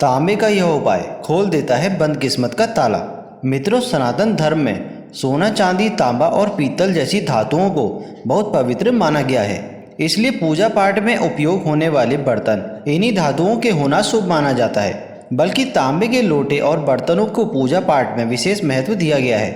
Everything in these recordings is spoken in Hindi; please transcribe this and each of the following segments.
तांबे का यह उपाय खोल देता है बंद किस्मत का ताला। मित्रों, सनातन धर्म में सोना, चांदी, तांबा और पीतल जैसी धातुओं को बहुत पवित्र माना गया है। इसलिए पूजा पाठ में उपयोग होने वाले बर्तन इन्हीं धातुओं के होना शुभ माना जाता है। बल्कि तांबे के लोटे और बर्तनों को पूजा पाठ में विशेष महत्व दिया गया है,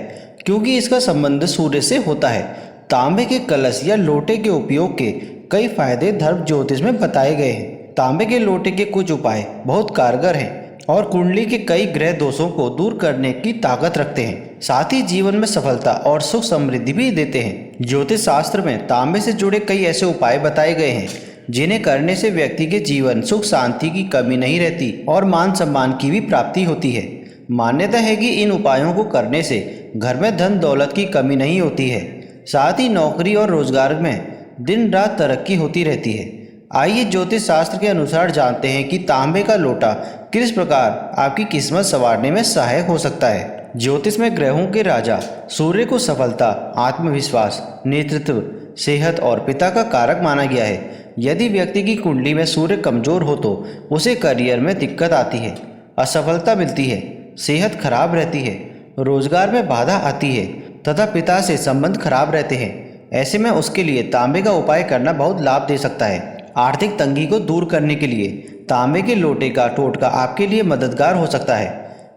क्योंकि इसका संबंध सूर्य से होता है। तांबे के कलश या लोटे के उपयोग के कई फायदे धर्म ज्योतिष में बताए गए हैं। तांबे के लोटे के कुछ उपाय बहुत कारगर हैं और कुंडली के कई ग्रह दोषों को दूर करने की ताकत रखते हैं। साथ ही जीवन में सफलता और सुख समृद्धि भी देते हैं। ज्योतिष शास्त्र में तांबे से जुड़े कई ऐसे उपाय बताए गए हैं जिन्हें करने से व्यक्ति के जीवन सुख शांति की कमी नहीं रहती और मान सम्मान की भी प्राप्ति होती है। मान्यता है कि इन उपायों को करने से घर में धन दौलत की कमी नहीं होती है, साथ ही नौकरी और रोजगार में दिन रात तरक्की होती रहती है। आइए ज्योतिष शास्त्र के अनुसार जानते हैं कि तांबे का लोटा किस प्रकार आपकी किस्मत संवारने में सहायक हो सकता है। ज्योतिष में ग्रहों के राजा सूर्य को सफलता, आत्मविश्वास, नेतृत्व, सेहत और पिता का कारक माना गया है। यदि व्यक्ति की कुंडली में सूर्य कमजोर हो तो उसे करियर में दिक्कत आती है, असफलता मिलती है, सेहत खराब रहती है, रोजगार में बाधा आती है तथा पिता से संबंध खराब रहते हैं। ऐसे में उसके लिए तांबे का उपाय करना बहुत लाभ दे सकता है। आर्थिक तंगी को दूर करने के लिए तांबे के लोटे का टोटका आपके लिए मददगार हो सकता है।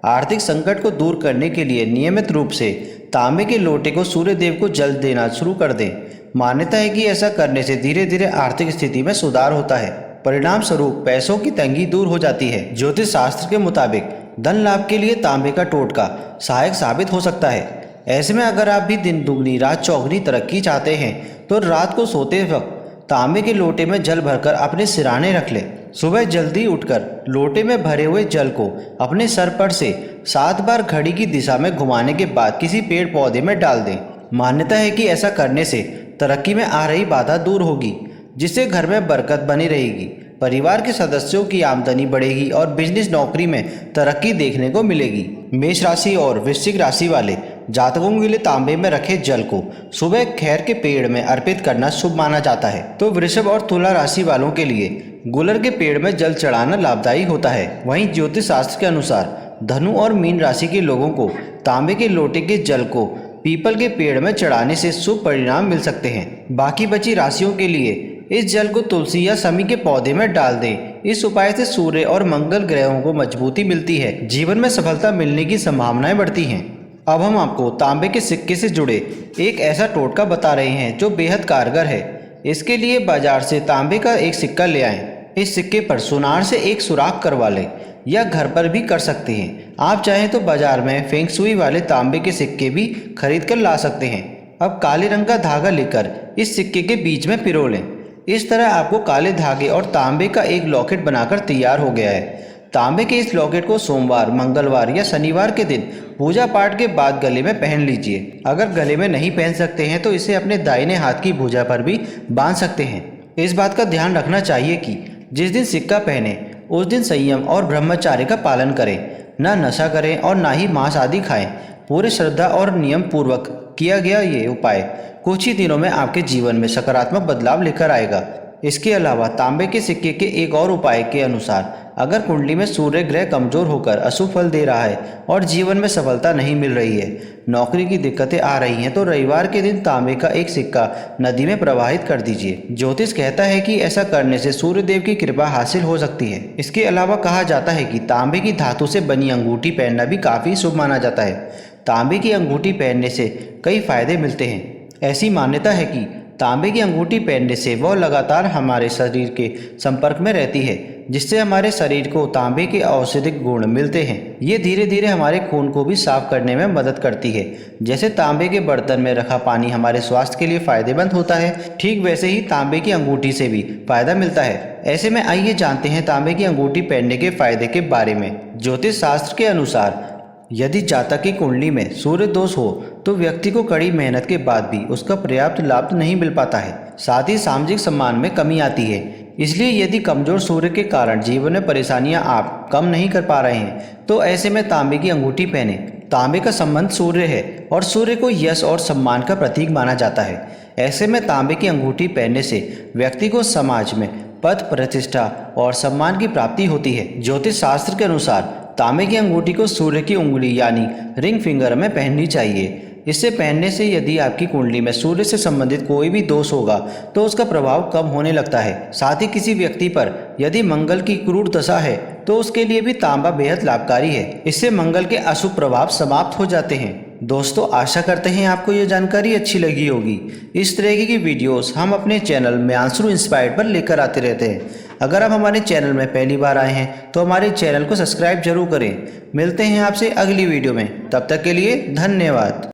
आर्थिक संकट को दूर करने के लिए नियमित रूप से तांबे के लोटे को सूर्य देव को जल देना शुरू कर दें। मान्यता है कि ऐसा करने से धीरे धीरे आर्थिक स्थिति में सुधार होता है। परिणाम स्वरूप पैसों की तंगी दूर हो जाती है। ज्योतिष शास्त्र के मुताबिक धन लाभ के लिए तांबे का टोटका सहायक साबित हो सकता है। ऐसे में अगर आप भी दिन दुगनी रात चौगनी तरक्की चाहते हैं तो रात को सोते वक्त तांबे के लोटे में जल भरकर अपने सिराने रख लें। सुबह जल्दी उठकर लोटे में भरे हुए जल को अपने सर पर से 7 बार घड़ी की दिशा में घुमाने के बाद किसी पेड़ पौधे में डाल दें। मान्यता है कि ऐसा करने से तरक्की में आ रही बाधा दूर होगी, जिससे घर में बरकत बनी रहेगी, परिवार के सदस्यों की आमदनी बढ़ेगी और बिजनेस नौकरी में तरक्की देखने को मिलेगी। मेष राशि और वृश्चिक राशि वाले जातकों के लिए तांबे में रखे जल को सुबह खैर के पेड़ में अर्पित करना शुभ माना जाता है। तो वृषभ और तुला राशि वालों के लिए गुलर के पेड़ में जल चढ़ाना लाभदायी होता है। वहीं ज्योतिष शास्त्र के अनुसार धनु और मीन राशि के लोगों को तांबे के लोटे के जल को पीपल के पेड़ में चढ़ाने से शुभ परिणाम मिल सकते हैं। बाकी बची राशियों के लिए इस जल को तुलसी या समी के पौधे में डाल दें। इस उपाय से सूर्य और मंगल ग्रहों को मजबूती मिलती है, जीवन में सफलता मिलने की संभावनाएं बढ़ती हैं। अब हम आपको तांबे के सिक्के से जुड़े एक ऐसा टोटका बता रहे हैं जो बेहद कारगर है। इसके लिए बाजार से तांबे का एक सिक्का ले आएं। इस सिक्के पर सुनार से एक सुराख करवा लें या घर पर भी कर सकते हैं। आप चाहें तो बाजार में फेंग शुई वाले तांबे के सिक्के भी खरीद कर ला सकते हैं। अब काले रंग का धागा लेकर इस सिक्के के बीच में पिरो लें। इस तरह आपको काले धागे और तांबे का एक लॉकेट बनाकर तैयार हो गया है। तांबे के इस लॉकेट को सोमवार, मंगलवार या शनिवार के दिन पूजा पाठ के बाद गले में पहन लीजिए। अगर गले में नहीं पहन सकते हैं तो इसे अपने दाहिने हाथ की भुजा पर भी बांध सकते हैं। इस बात का ध्यान रखना चाहिए कि जिस दिन सिक्का पहने उस दिन संयम और ब्रह्मचार्य का पालन करें, न नशा करें और ना ही मांस आदि खाएं। पूरे श्रद्धा और नियम पूर्वक किया गया ये उपाय कुछ ही दिनों में आपके जीवन में सकारात्मक बदलाव लेकर आएगा। इसके अलावा तांबे के सिक्के के एक और उपाय के अनुसार अगर कुंडली में सूर्य ग्रह कमजोर होकर अशुभ फल दे रहा है और जीवन में सफलता नहीं मिल रही है, नौकरी की दिक्कतें आ रही हैं, तो रविवार के दिन तांबे का एक सिक्का नदी में प्रवाहित कर दीजिए। ज्योतिष कहता है कि ऐसा करने से सूर्य देव की कृपा हासिल हो सकती है। इसके अलावा कहा जाता है कि तांबे की धातु से बनी अंगूठी पहनना भी काफी शुभ माना जाता है। तांबे की अंगूठी पहनने से कई फायदे मिलते हैं। ऐसी मान्यता है कि तांबे की अंगूठी पहनने से वह लगातार हमारे शरीर के संपर्क में रहती है, जिससे हमारे शरीर को तांबे के औषधिक गुण मिलते हैं। ये धीरे धीरे हमारे खून को भी साफ करने में मदद करती है। जैसे तांबे के बर्तन में रखा पानी हमारे स्वास्थ्य के लिए फायदेमंद होता है, ठीक वैसे ही तांबे की अंगूठी से भी फायदा मिलता है। ऐसे में आइए जानते हैं तांबे की अंगूठी पहनने के फायदे के बारे में। ज्योतिष शास्त्र के अनुसार यदि जातक की कुंडली में सूर्य दोष हो तो व्यक्ति को कड़ी मेहनत के बाद भी उसका पर्याप्त लाभ नहीं मिल पाता है। साथ ही सामाजिक सम्मान में कमी आती है। इसलिए यदि कमजोर सूर्य के कारण जीवन में परेशानियां आप कम नहीं कर पा रहे हैं तो ऐसे में तांबे की अंगूठी पहने। तांबे का संबंध सूर्य है और सूर्य को यश और सम्मान का प्रतीक माना जाता है। ऐसे में तांबे की अंगूठी पहनने से व्यक्ति को समाज में पद, प्रतिष्ठा और सम्मान की प्राप्ति होती है। ज्योतिष शास्त्र के अनुसार तांबे की अंगूठी को सूर्य की उंगली यानी रिंग फिंगर में पहननी चाहिए। इसे पहनने से यदि आपकी कुंडली में सूर्य से संबंधित कोई भी दोष होगा तो उसका प्रभाव कम होने लगता है। साथ ही किसी व्यक्ति पर यदि मंगल की क्रूर दशा है तो उसके लिए भी तांबा बेहद लाभकारी है। इससे मंगल के अशुभ प्रभाव समाप्त हो जाते हैं। दोस्तों, आशा करते हैं आपको ये जानकारी अच्छी लगी होगी। इस तरह की वीडियोस हम अपने चैनल म्यांसुर इंस्पायर्ड पर लेकर आते रहते हैं। अगर आप हमारे चैनल में पहली बार आए हैं तो हमारे चैनल को सब्सक्राइब जरूर करें। मिलते हैं आपसे अगली वीडियो में, तब तक के लिए धन्यवाद।